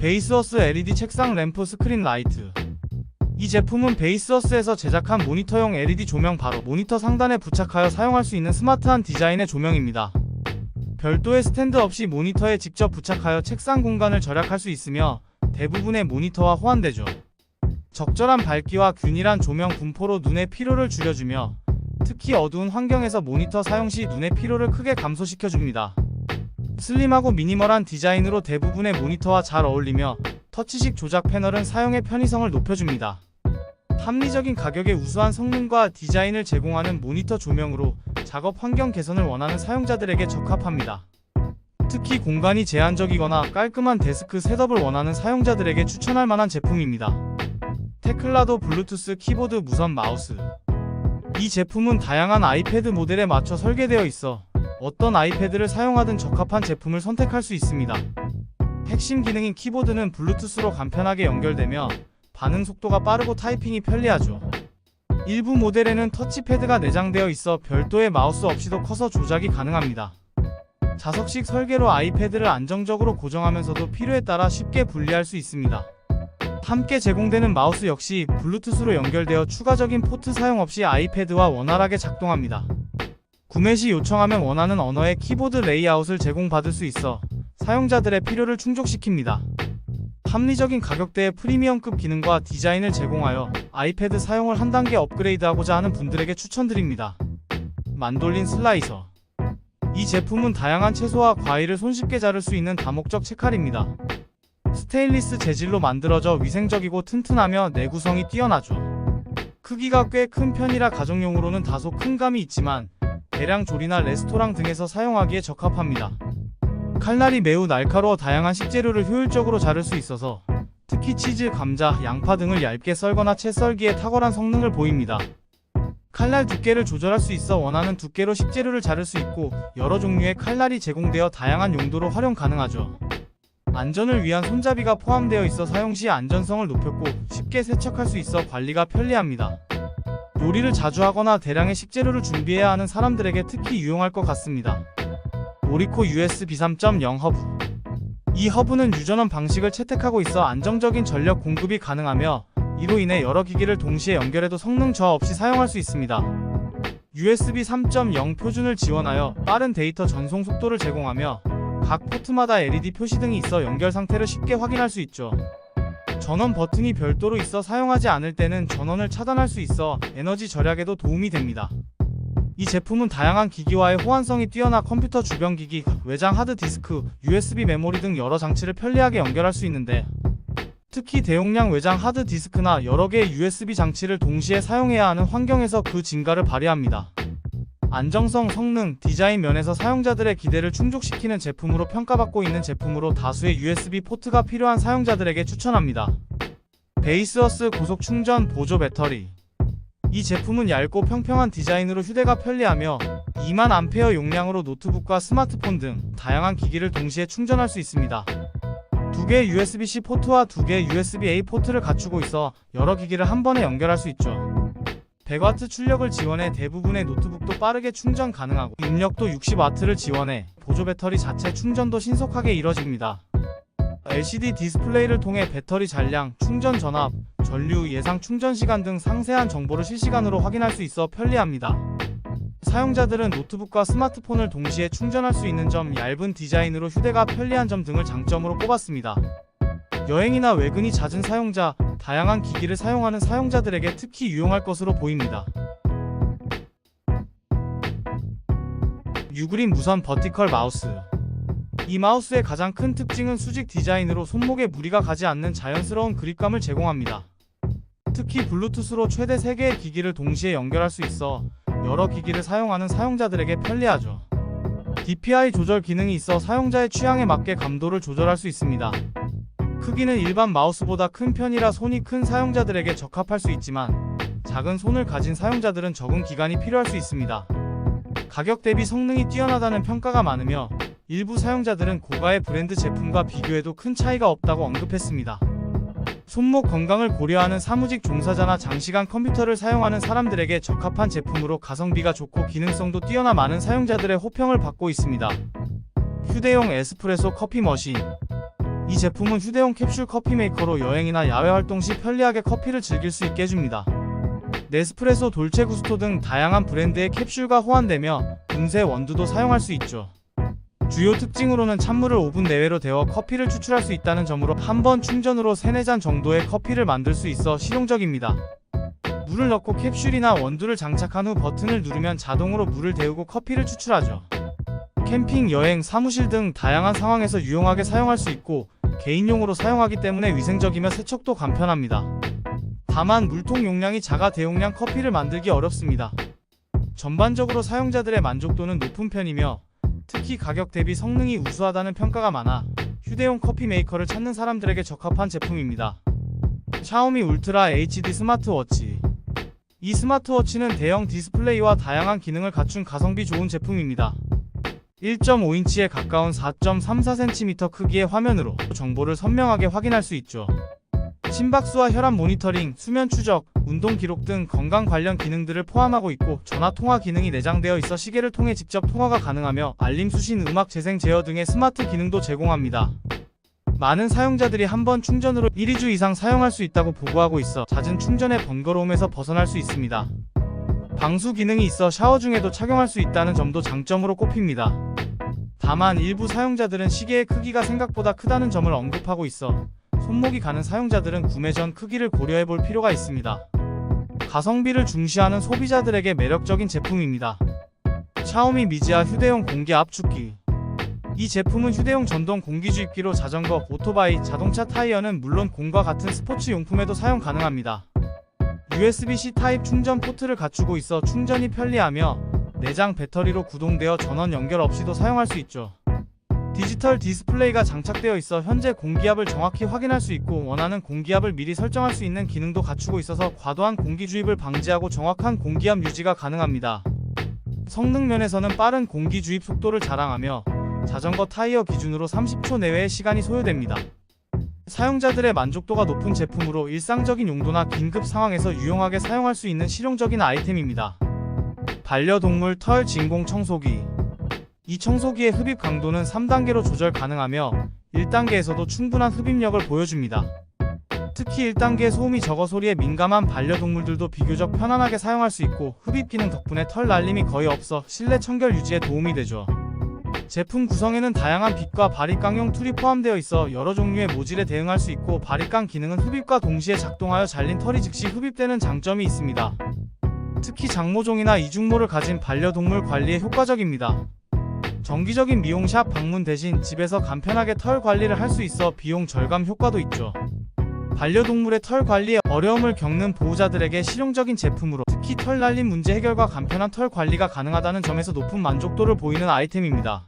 베이스어스 LED 책상 램프 스크린 라이트. 이 제품은 베이스어스에서 제작한 모니터용 LED 조명, 바로 모니터 상단에 부착하여 사용할 수 있는 스마트한 디자인의 조명입니다. 별도의 스탠드 없이 모니터에 직접 부착하여 책상 공간을 절약할 수 있으며 대부분의 모니터와 호환되죠. 적절한 밝기와 균일한 조명 분포로 눈의 피로를 줄여주며 특히 어두운 환경에서 모니터 사용 시 눈의 피로를 크게 감소시켜줍니다. 슬림하고 미니멀한 디자인으로 대부분의 모니터와 잘 어울리며 터치식 조작 패널은 사용의 편의성을 높여줍니다. 합리적인 가격에 우수한 성능과 디자인을 제공하는 모니터 조명으로 작업 환경 개선을 원하는 사용자들에게 적합합니다. 특히 공간이 제한적이거나 깔끔한 데스크 셋업을 원하는 사용자들에게 추천할 만한 제품입니다. 테클라도 블루투스 키보드 무선 마우스. 이 제품은 다양한 아이패드 모델에 맞춰 설계되어 있어 어떤 아이패드를 사용하든 적합한 제품을 선택할 수 있습니다. 핵심 기능인 키보드는 블루투스로 간편하게 연결되며 반응 속도가 빠르고 타이핑이 편리하죠. 일부 모델에는 터치패드가 내장되어 있어 별도의 마우스 없이도 커서 조작이 가능합니다. 자석식 설계로 아이패드를 안정적으로 고정하면서도 필요에 따라 쉽게 분리할 수 있습니다. 함께 제공되는 마우스 역시 블루투스로 연결되어 추가적인 포트 사용 없이 아이패드와 원활하게 작동합니다. 구매 시 요청하면 원하는 언어의 키보드 레이아웃을 제공받을 수 있어 사용자들의 필요를 충족시킵니다. 합리적인 가격대의 프리미엄급 기능과 디자인을 제공하여 아이패드 사용을 한 단계 업그레이드하고자 하는 분들에게 추천드립니다. 만돌린 슬라이서. 이 제품은 다양한 채소와 과일을 손쉽게 자를 수 있는 다목적 채칼입니다. 스테인리스 재질로 만들어져 위생적이고 튼튼하며 내구성이 뛰어나죠. 크기가 꽤 큰 편이라 가정용으로는 다소 큰 감이 있지만 대량 조리나 레스토랑 등에서 사용하기에 적합합니다. 칼날이 매우 날카로워 다양한 식재료를 효율적으로 자를 수 있어서 특히 치즈, 감자, 양파 등을 얇게 썰거나 채 썰기에 탁월한 성능을 보입니다. 칼날 두께를 조절할 수 있어 원하는 두께로 식재료를 자를 수 있고 여러 종류의 칼날이 제공되어 다양한 용도로 활용 가능하죠. 안전을 위한 손잡이가 포함되어 있어 사용 시 안전성을 높였고 쉽게 세척할 수 있어 관리가 편리합니다. 요리를 자주 하거나 대량의 식재료를 준비해야 하는 사람들에게 특히 유용할 것 같습니다. 오리코 USB 3.0 허브. 이 허브는 유전원 방식을 채택하고 있어 안정적인 전력 공급이 가능하며 이로 인해 여러 기기를 동시에 연결해도 성능 저하 없이 사용할 수 있습니다. USB 3.0 표준을 지원하여 빠른 데이터 전송 속도를 제공하며 각 포트마다 LED 표시 등이 있어 연결 상태를 쉽게 확인할 수 있죠. 전원 버튼이 별도로 있어 사용하지 않을 때는 전원을 차단할 수 있어 에너지 절약에도 도움이 됩니다. 이 제품은 다양한 기기와의 호환성이 뛰어나 컴퓨터 주변 기기, 외장 하드디스크, USB 메모리 등 여러 장치를 편리하게 연결할 수 있는데 특히 대용량 외장 하드디스크나 여러 개의 USB 장치를 동시에 사용해야 하는 환경에서 그 진가를 발휘합니다. 안정성, 성능, 디자인 면에서 사용자들의 기대를 충족시키는 제품으로 평가받고 있는 제품으로 다수의 USB 포트가 필요한 사용자들에게 추천합니다. 베이스어스 고속 충전 보조 배터리. 이 제품은 얇고 평평한 디자인으로 휴대가 편리하며 2만 A 용량으로 노트북과 스마트폰 등 다양한 기기를 동시에 충전할 수 있습니다. 2개의 USB-C 포트와 2개의 USB-A 포트를 갖추고 있어 여러 기기를 한 번에 연결할 수 있죠. 100W 출력을 지원해 대부분의 노트북도 빠르게 충전 가능하고 입력도 60W를 지원해 보조 배터리 자체 충전도 신속하게 이뤄집니다. LCD 디스플레이를 통해 배터리 잔량, 충전 전압, 전류, 예상 충전 시간 등 상세한 정보를 실시간으로 확인할 수 있어 편리합니다. 사용자들은 노트북과 스마트폰을 동시에 충전할 수 있는 점, 얇은 디자인으로 휴대가 편리한 점 등을 장점으로 꼽았습니다. 여행이나 외근이 잦은 사용자, 다양한 기기를 사용하는 사용자들에게 특히 유용할 것으로 보입니다. 유그린 무선 버티컬 마우스. 이 마우스의 가장 큰 특징은 수직 디자인으로 손목에 무리가 가지 않는 자연스러운 그립감을 제공합니다. 특히 블루투스로 최대 3개의 기기를 동시에 연결할 수 있어 여러 기기를 사용하는 사용자들에게 편리하죠. DPI 조절 기능이 있어 사용자의 취향에 맞게 감도를 조절할 수 있습니다. 크기는 일반 마우스보다 큰 편이라 손이 큰 사용자들에게 적합할 수 있지만 작은 손을 가진 사용자들은 적응 기간이 필요할 수 있습니다. 가격 대비 성능이 뛰어나다는 평가가 많으며 일부 사용자들은 고가의 브랜드 제품과 비교해도 큰 차이가 없다고 언급했습니다. 손목 건강을 고려하는 사무직 종사자나 장시간 컴퓨터를 사용하는 사람들에게 적합한 제품으로 가성비가 좋고 기능성도 뛰어나 많은 사용자들의 호평을 받고 있습니다. 휴대용 에스프레소 커피 머신. 이 제품은 휴대용 캡슐 커피 메이커로 여행이나 야외 활동 시 편리하게 커피를 즐길 수 있게 해줍니다. 네스프레소, 돌체 구스토 등 다양한 브랜드의 캡슐과 호환되며 분쇄 원두도 사용할 수 있죠. 주요 특징으로는 찬물을 5분 내외로 데워 커피를 추출할 수 있다는 점으로 한 번 충전으로 3-4잔 정도의 커피를 만들 수 있어 실용적입니다. 물을 넣고 캡슐이나 원두를 장착한 후 버튼을 누르면 자동으로 물을 데우고 커피를 추출하죠. 캠핑, 여행, 사무실 등 다양한 상황에서 유용하게 사용할 수 있고 개인용으로 사용하기 때문에 위생적이며 세척도 간편합니다. 다만 물통 용량이 작아 대용량 커피를 만들기 어렵습니다. 전반적으로 사용자들의 만족도는 높은 편이며 특히 가격 대비 성능이 우수하다는 평가가 많아 휴대용 커피 메이커를 찾는 사람들에게 적합한 제품입니다. 샤오미 울트라 HD 스마트워치. 이 스마트워치는 대형 디스플레이와 다양한 기능을 갖춘 가성비 좋은 제품입니다. 1.5인치에 가까운 4.34cm 크기의 화면으로 정보를 선명하게 확인할 수 있죠. 심박수와 혈압 모니터링, 수면 추적, 운동 기록 등 건강 관련 기능들을 포함하고 있고 전화 통화 기능이 내장되어 있어 시계를 통해 직접 통화가 가능하며 알림 수신, 음악 재생 제어 등의 스마트 기능도 제공합니다. 많은 사용자들이 한 번 충전으로 1-2주 이상 사용할 수 있다고 보고하고 있어 잦은 충전의 번거로움에서 벗어날 수 있습니다. 방수 기능이 있어 샤워 중에도 착용할 수 있다는 점도 장점으로 꼽힙니다. 다만 일부 사용자들은 시계의 크기가 생각보다 크다는 점을 언급하고 있어 손목이 가는 사용자들은 구매 전 크기를 고려해 볼 필요가 있습니다. 가성비를 중시하는 소비자들에게 매력적인 제품입니다. 샤오미 미지아 휴대용 공기 압축기. 이 제품은 휴대용 전동 공기 주입기로 자전거, 오토바이, 자동차 타이어는 물론 공과 같은 스포츠 용품에도 사용 가능합니다. USB-C 타입 충전 포트를 갖추고 있어 충전이 편리하며 내장 배터리로 구동되어 전원 연결 없이도 사용할 수 있죠. 디지털 디스플레이가 장착되어 있어 현재 공기압을 정확히 확인할 수 있고 원하는 공기압을 미리 설정할 수 있는 기능도 갖추고 있어서 과도한 공기 주입을 방지하고 정확한 공기압 유지가 가능합니다. 성능 면에서는 빠른 공기 주입 속도를 자랑하며 자전거 타이어 기준으로 30초 내외의 시간이 소요됩니다. 사용자들의 만족도가 높은 제품으로 일상적인 용도나 긴급 상황에서 유용하게 사용할 수 있는 실용적인 아이템입니다. 반려동물 털 진공 청소기. 이 청소기의 흡입 강도는 3단계로 조절 가능하며 1단계에서도 충분한 흡입력을 보여줍니다. 특히 1단계 소음이 적어 소리에 민감한 반려동물들도 비교적 편안하게 사용할 수 있고 흡입 기능 덕분에 털 날림이 거의 없어 실내 청결 유지에 도움이 되죠. 제품 구성에는 다양한 빗과 바리깡용 툴이 포함되어 있어 여러 종류의 모질에 대응할 수 있고 바리깡 기능은 흡입과 동시에 작동하여 잘린 털이 즉시 흡입되는 장점이 있습니다. 특히 장모종이나 이중모를 가진 반려동물 관리에 효과적입니다. 정기적인 미용샵 방문 대신 집에서 간편하게 털 관리를 할 수 있어 비용 절감 효과도 있죠. 반려동물의 털 관리에 어려움을 겪는 보호자들에게 실용적인 제품으로 특히 털 날림 문제 해결과 간편한 털 관리가 가능하다는 점에서 높은 만족도를 보이는 아이템입니다.